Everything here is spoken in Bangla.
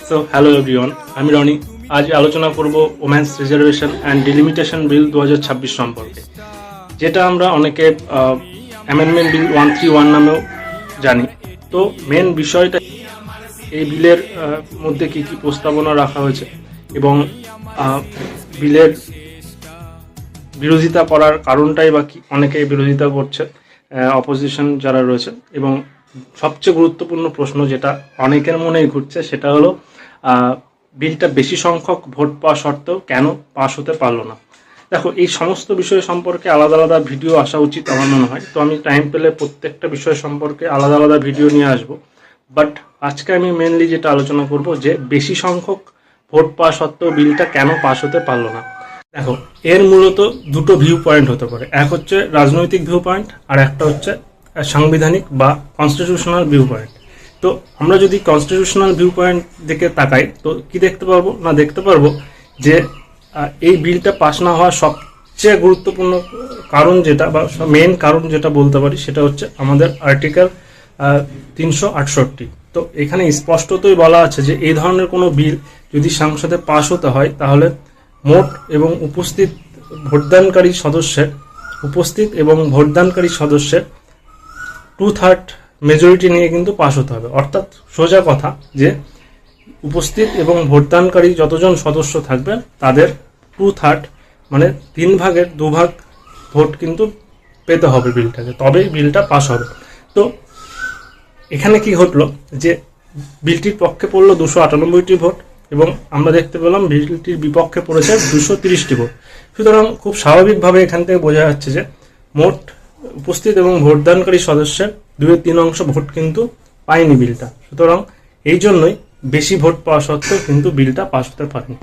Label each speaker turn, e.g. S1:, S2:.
S1: সো হ্যালো এভরিওয়ান, আমি রনি। আজ আলোচনা করব ওমেন্স রিজার্ভেশন অ্যান্ড ডিলিমিটেশন বিল 2026 সম্পর্কে, যেটা আমরা অনেকে অ্যামেন্ডমেন্ট বিল 131 নামেও জানি। তো মেন বিষয়টা এই বিলের মধ্যে কি কি প্রস্তাবনা রাখা হয়েছে এবং বিলের বিরোধিতা করার কারণটাই বা কি, অনেকে বিরোধিতা করছে, অপোজিশন যারা রয়েছে। এবং সবচেয়ে গুরুত্বপূর্ণ প্রশ্ন যেটা অনেকের মনেই ঘুরছে, সেটা হলো বিলটা বেশি সংখ্যক ভোট পাওয়া সত্ত্বেও কেন পাশ হতে পারলো না। দেখো, এই সমস্ত বিষয় সম্পর্কে আলাদা আলাদা ভিডিও আসা উচিত আমার মনে হয়। তো আমি টাইম পেলে প্রত্যেকটা বিষয় সম্পর্কে আলাদা আলাদা ভিডিও নিয়ে আসবো। বাট আজকে আমি মেনলি যেটা আলোচনা করব, যে বেশি সংখ্যক ভোট পাওয়া সত্ত্বেও বিলটা কেন পাশ হতে পারলো না। দেখো, এর মূলত দুটো ভিউ পয়েন্ট হতে পারে। এক হচ্ছে রাজনৈতিক ভিউ পয়েন্ট, আর একটা হচ্ছে সাংবিধানিক বা কনস্টিটিউশনাল ভিউ পয়েন্ট। তো আমরা যদি কনস্টিটিউশনাল ভিউ পয়েন্ট দিকে তাকাই, তো কি দেখতে পারবো না, দেখতে পারবো যে এই বিলটা পাস না হওয়ার সবচেয়ে গুরুত্বপূর্ণ কারণ যেটা, বা মেন কারণ যেটা বলতে পারি, সেটা হচ্ছে আমাদের আর্টিকেল 368। তো এখানে স্পষ্টতই বলা আছে যে এই ধরনের কোনো বিল যদি সংসদে পাস হতে হয়, তাহলে মোট এবং উপস্থিত ভোটদানকারী সদস্যের 2/3 মেজরিটি নিয়ে কিন্তু পাস হতে হবে। অর্থাৎ সোজা কথা, যে উপস্থিত এবং ভোটদানকারী যতজন সদস্য থাকবে তাদের 2/3 মানে 3/2 ভোট কিন্তু পেতে হবে বিলটাকে, তবেই বিলটা পাস হবে। তো এখানে কি ঘটলো, যে বিলটির পক্ষে পড়লো 298টি ভোট এবং আমরা দেখতে পেলাম বিলটির বিপক্ষে পড়েছে 230টি ভোট। সুতরাং খুব স্বাভাবিকভাবে এখান থেকে বোঝা যাচ্ছে যে মোট উপস্থিত এবং ভোটদানকারী সদস্যের 2/3 ভোট কিন্তু পায়নি বিলটা। সুতরাং এই জন্যই বেশি ভোট পাওয়া সত্ত্বেও কিন্তু বিলটা পাস হতে পারেনি।